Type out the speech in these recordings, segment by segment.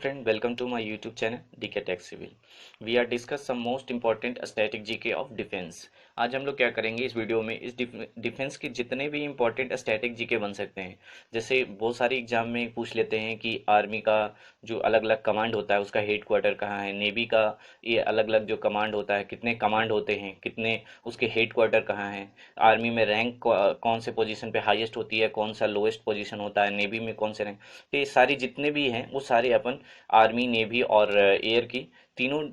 friend, welcome to my YouTube channel DK Tech Civil. We are discuss some most important static GK of defense. आज हम लोग क्या करेंगे इस video में, इस डिफेंस के जितने भी इंपॉर्टेंट स्टैटिक जीके बन सकते हैं। जैसे बहुत सारे एग्जाम में पूछ लेते हैं कि आर्मी का जो अलग अलग कमांड होता है उसका हेड क्वार्टर कहाँ है, नेवी का ये अलग अलग जो कमांड होता है कितने कमांड होते हैं, कितने उसके हेड क्वार्टर कहाँ है, आर्मी में रैंक कौन से पोजीशन पे हाईएस्ट होती है, कौन सा लोएस्ट पोजीशन होता है, नेवी में कौन से रैंक। तो ये सारी जितने भी हैं वो सारे अपन आर्मी, नेवी और एयर की तीनों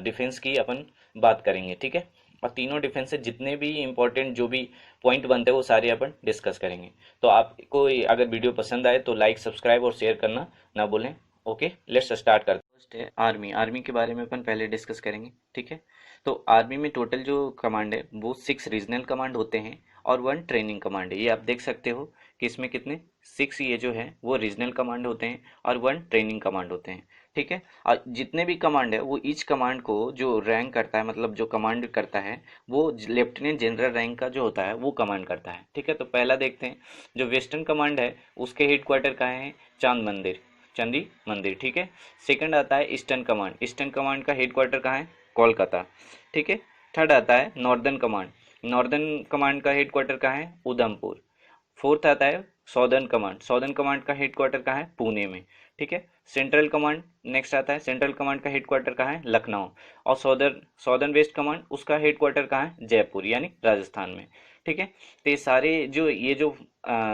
डिफेंस की अपन बात करेंगे, ठीक है। और तीनों डिफेंस से जितने भी इंपॉर्टेंट जो भी पॉइंट बनते हैं वो सारे अपन डिस्कस करेंगे। तो आपको अगर वीडियो पसंद आए तो लाइक, सब्सक्राइब और शेयर करना ना भूलें। ओके, लेट्स स्टार्ट करते हैं। फर्स्ट है आर्मी। आर्मी के बारे में अपन पहले डिस्कस करेंगे, ठीक है। तो आर्मी में टोटल जो कमांड है वो 6 रीजनल कमांड होते हैं और 1 ट्रेनिंग कमांड है। ये आप देख सकते हो कि इसमें कितने 6 ये जो है वो रीजनल कमांड होते हैं और 1 ट्रेनिंग कमांड होते हैं, ठीक है। और जितने भी कमांड है वो ईच कमांड को जो रैंक करता है, मतलब जो कमांड करता है वो लेफ्टिनेंट जनरल रैंक का जो होता है वो कमांड करता है, ठीक है। तो पहला देखते हैं, जो वेस्टर्न कमांड है उसके हेड क्वार्टर कहाँ है, चांद मंदिर, चंदी मंदिर, ठीक है। सेकंड आता है ईस्टर्न कमांड। ईस्टर्न कमांड का हेड क्वार्टर कहाँ है, कोलकाता, ठीक है। थर्ड आता है नॉर्दर्न कमांड। नॉर्दर्न कमांड का हेड क्वार्टर कहाँ है, उधमपुर। फोर्थ आता है सॉदर्न कमांड। सॉदर्न कमांड का हेड क्वार्टर कहाँ है, पुणे में, ठीक है। सेंट्रल कमांड नेक्स्ट आता है। सेंट्रल कमांड का हेड क्वार्टर कहाँ है, लखनऊ। और सॉदर्न वेस्ट कमांड उसका हेड क्वार्टर कहाँ है, जयपुर यानी राजस्थान में, ठीक है। तो ये सारे ये जो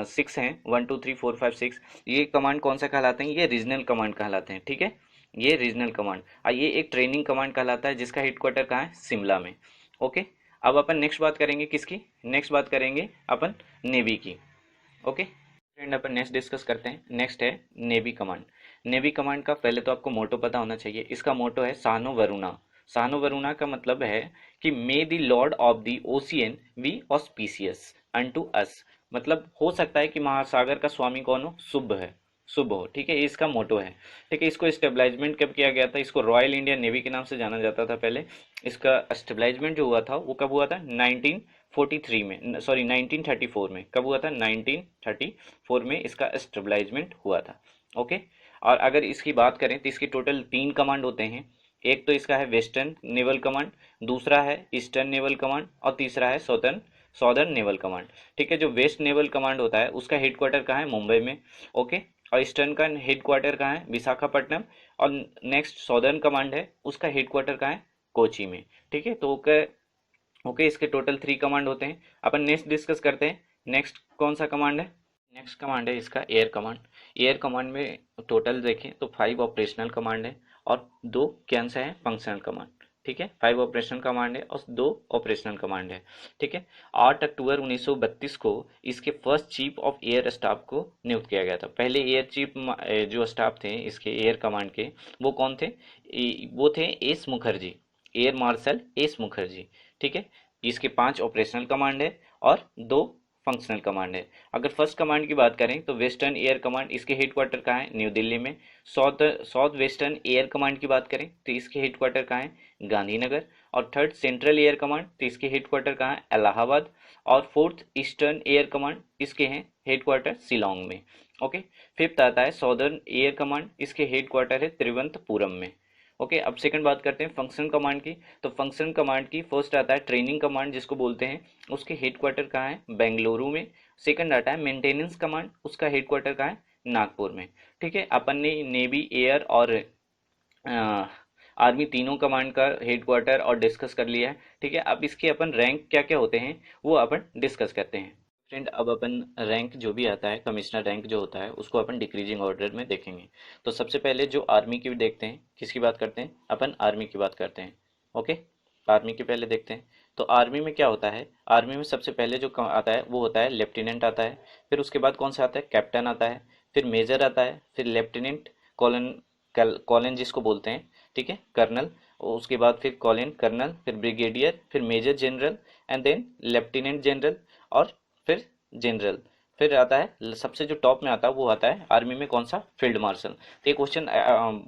6 हैं, 1 2 3 4 5 6, ये कमांड कौन सा कहलाते हैं, ये रीजनल कमांड कहलाते हैं, ठीक है। ये रीजनल कमांड। और ये एक ट्रेनिंग कमांड कहलाता है जिसका हेड क्वार्टर कहाँ है, शिमला में। ओके, अब अपन नेक्स्ट बात करेंगे किसकी, नेक्स्ट बात करेंगे अपन नेवी की। ओके फ्रेंड, अपन नेक्स्ट डिस्कस करते हैं। नेक्स्ट है नेवी कमांड। नेवी कमांड का पहले तो आपको मोटो पता होना चाहिए। इसका मोटो है सानो वरुणा। सानो वरुणा का मतलब है कि मे the Lord of the ocean B auspicious unto अस। मतलब हो सकता है कि महासागर का स्वामी कौन हो, शुभ है, शुभ हो, ठीक है। ये इसका मोटो है, ठीक है। इसको स्टेबलाइजमेंट कब किया गया था, इसको रॉयल इंडियन नेवी के नाम से जाना जाता था पहले। इसका स्टेबलाइजमेंट जो हुआ था वो कब हुआ था, 1943 में, सॉरी 1934 में। कब हुआ था, 1934 में इसका स्टेबलाइजमेंट हुआ था। ओके, और अगर इसकी बात करें तो इसकी टोटल 3 कमांड होते हैं। एक तो इसका है वेस्टर्न नेवल कमांड, दूसरा है ईस्टर्न नेवल कमांड और तीसरा है सॉदर्न सॉदर्न नेवल कमांड, ठीक है। जो वेस्ट नेवल कमांड होता है उसका हेड क्वार्टर कहाँ है, मुंबई में, ओके। और ईस्टर्न का हेड क्वार्टर कहाँ है, विशाखापट्टनम। और नेक्स्ट सॉदर्न कमांड है उसका हेड क्वार्टर कहाँ है, कोची में, ठीक है। तो ओके, इसके टोटल 3 कमांड होते हैं। अपन नेक्स्ट डिस्कस करते हैं। नेक्स्ट कौन सा कमांड है, नेक्स्ट कमांड है इसका एयर कमांड। एयर कमांड में टोटल देखें तो 5 ऑपरेशनल कमांड है और 2 कैन से हैं फंक्शनल कमांड, ठीक है। 5 ऑपरेशनल कमांड है और 2 ऑपरेशनल कमांड है, ठीक है। 8 अक्टूबर 1932 को इसके first chief of air staff को नियुक्त किया गया था। पहले एयर चीफ जो स्टाफ थे इसके एयर कमांड के, वो कौन थे, वो थे S Mukherjee, air marshal S Mukherjee, ठीक है। इसके 5 ऑपरेशनल कमांड है और 2 फंक्शनल कमांड है। अगर फर्स्ट कमांड की बात करें तो वेस्टर्न एयर कमांड, इसके हेड क्वार्टर कहाँ है, न्यू दिल्ली में। साउथ वेस्टर्न एयर कमांड की बात करें तो इसके हेड क्वार्टर कहाँ है, गांधीनगर। और थर्ड सेंट्रल एयर कमांड, तो इसके हेड क्वार्टर कहाँ है, इलाहाबाद। और फोर्थ ईस्टर्न एयर कमांड, इसके हैं हेड क्वार्टर शिलोंग में, ओके। फिफ्थ आता है सॉदर्न एयर कमांड, इसके हेड क्वार्टर है तिरुवनंतपुरम में, ओके। अब सेकंड बात करते हैं फंक्शन कमांड की। तो फंक्शन कमांड की फर्स्ट आता है ट्रेनिंग कमांड जिसको बोलते हैं, उसके हेड क्वार्टर कहाँ है, बेंगलुरु में। सेकंड आता है मेंटेनेंस कमांड, उसका हेड क्वार्टर कहाँ है, नागपुर में, ठीक है। अपन ने नेवी, एयर और आर्मी तीनों कमांड का हेड क्वार्टर और डिस्कस कर लिया है, ठीक है। अब इसके अपन रैंक क्या क्या होते हैं वो अपन डिस्कस करते हैं। फ्रेंड, अब अपन रैंक जो भी आता है, कमिश्नर रैंक जो होता है उसको अपन डिक्रीजिंग ऑर्डर में देखेंगे। तो सबसे पहले जो आर्मी की देखते हैं, किसकी बात करते हैं, अपन आर्मी की बात करते हैं, ओके। आर्मी की पहले देखते हैं। तो आर्मी में क्या होता है, आर्मी में सबसे पहले जो आता है वो होता है लेफ्टिनेंट आता है। फिर उसके बाद कौन सा आता है, कैप्टन आता है। फिर मेजर आता है, फिर लेफ्टिनेंट, कॉलन, कॉलन जिसको बोलते हैं, ठीक है, कर्नल। उसके बाद फिर कॉलन कर्नल, फिर ब्रिगेडियर, फिर major general and then lieutenant general और फिर जनरल। फिर आता है सबसे जो टॉप में आता है वो आता है आर्मी में कौन सा, फील्ड मार्शल। तो ये क्वेश्चन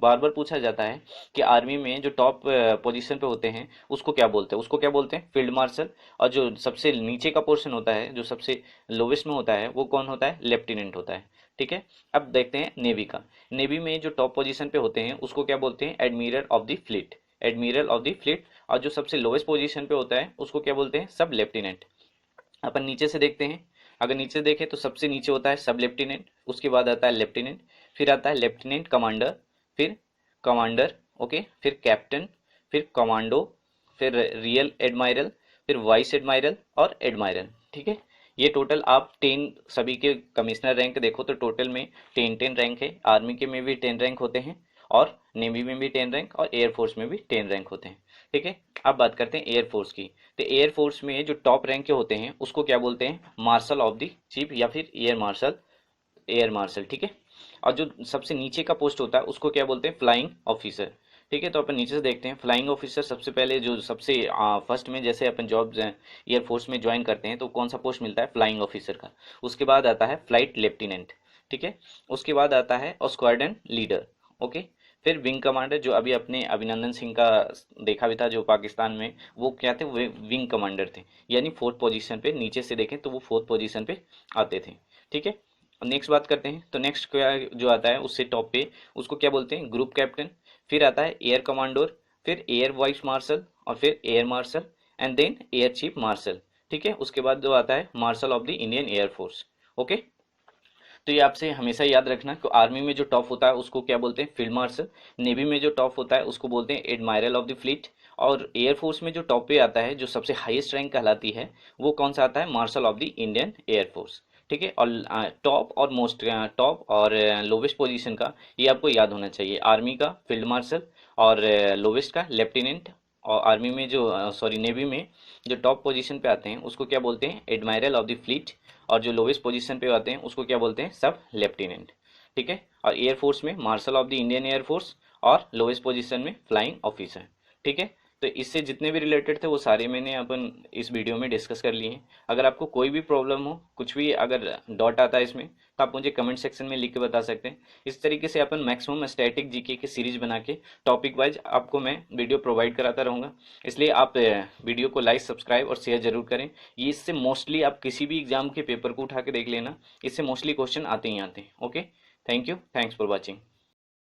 बार बार पूछा जाता है कि आर्मी में जो टॉप पोजीशन पे होते हैं उसको क्या बोलते हैं, उसको क्या बोलते हैं, फील्ड मार्शल। और जो सबसे नीचे का पोर्शन होता है, जो सबसे लोवेस्ट में होता है वो कौन होता है, लेफ्टिनेंट होता है, ठीक है। अब देखते हैं नेवी का। नेवी में जो टॉप पोजीशन पे होते हैं उसको क्या बोलते हैं, admiral of the fleet, admiral of the fleet. और जो सबसे लोवेस्ट पोजीशन पे होता है उसको क्या बोलते हैं, सब लेफ्टिनेंट। अपन नीचे से देखते हैं, अगर नीचे देखें तो सबसे नीचे होता है सब लेफ्टिनेंट, उसके बाद आता है लेफ्टिनेंट, फिर आता है लेफ्टिनेंट कमांडर, फिर कमांडर, ओके, फिर कैप्टन, फिर कमांडो, फिर रियल एडमायरल, फिर वाइस एडमायरल और एडमायरल। ठीक है, ये टोटल आप 10 सभी के कमिश्नर रैंक देखो तो टोटल में 10 रैंक है। आर्मी के में भी 10 रैंक होते हैं और नेवी में भी 10 रैंक और एयरफोर्स में भी 10 रैंक होते हैं। ठीक है, अब बात करते हैं एयरफोर्स की। तो एयरफोर्स में जो टॉप रैंक के होते हैं उसको क्या बोलते हैं, मार्शल ऑफ द चीफ या फिर एयर मार्शल, एयर मार्शल। ठीक है, और जो सबसे नीचे का पोस्ट होता है उसको क्या बोलते हैं, फ्लाइंग ऑफिसर। ठीक है, तो अपन नीचे से देखते हैं फ्लाइंग ऑफिसर सबसे पहले जो सबसे फर्स्ट में जैसे अपन जॉब एयरफोर्स में ज्वाइन करते हैं तो कौन सा पोस्ट मिलता है, फ्लाइंग ऑफिसर का। उसके बाद आता है फ्लाइट लेफ्टिनेंट। ठीक है, उसके बाद आता है स्क्वाड्रन लीडर, ओके। फिर विंग कमांडर, जो अभी अपने अभिनंदन सिंह का देखा भी था जो पाकिस्तान में, वो क्या थे, वे विंग कमांडर थे, यानी फोर्थ पोजीशन पे, नीचे से देखें तो वो फोर्थ पोजीशन पे आते थे। ठीक है, नेक्स्ट बात करते हैं तो नेक्स्ट क्या जो आता है उससे टॉप पे, उसको क्या बोलते हैं, ग्रुप कैप्टन। फिर आता है एयर कमांडोर, फिर एयर वाइस मार्शल और फिर air marshal and then air chief marshal. ठीक है, उसके बाद जो आता है marshal of the Indian air force, okay. तो ये आपसे हमेशा याद रखना कि आर्मी में जो टॉप होता है उसको क्या बोलते हैं, फील्ड मार्शल। नेवी में जो टॉप होता है उसको बोलते हैं एडमायरल ऑफ द फ्लीट। और एयरफोर्स में जो टॉप पे आता है, जो सबसे हाईएस्ट रैंक कहलाती है, वो कौन सा आता है, marshal of the Indian air force. ठीक है, और टॉप और मोस्ट टॉप और लोवेस्ट पोजीशन का ये आपको याद होना चाहिए। आर्मी का फील्ड मार्शल और लोवेस्ट का लेफ्टिनेंट। और आर्मी में जो सॉरी नेवी में जो टॉप पोजीशन पे आते हैं उसको क्या बोलते हैं, एडमायरल ऑफ द फ्लीट। और जो लोवेस्ट पोजीशन पे आते हैं उसको क्या बोलते हैं, सब लेफ्टिनेंट। ठीक है, और एयरफोर्स में martial of the Indian air force और लोवेस्ट पोजीशन में फ्लाइंग ऑफिसर। ठीक है, तो इससे जितने भी रिलेटेड थे वो सारे मैंने अपन इस वीडियो में डिस्कस कर लिए हैं। अगर आपको कोई भी प्रॉब्लम हो, कुछ भी अगर डॉट आता है इसमें, तो आप मुझे कमेंट सेक्शन में लिख के बता सकते हैं। इस तरीके से अपन मैक्सिमम स्टैटिक जीके की सीरीज बना के टॉपिक वाइज आपको मैं वीडियो प्रोवाइड कराता रहूँगा। इसलिए आप वीडियो को लाइक, सब्सक्राइब और शेयर जरूर करें। ये इससे मोस्टली आप किसी भी एग्जाम के पेपर को उठा के देख लेना, इससे मोस्टली क्वेश्चन आते ही आते हैं। Okay, thank you, thanks for watching.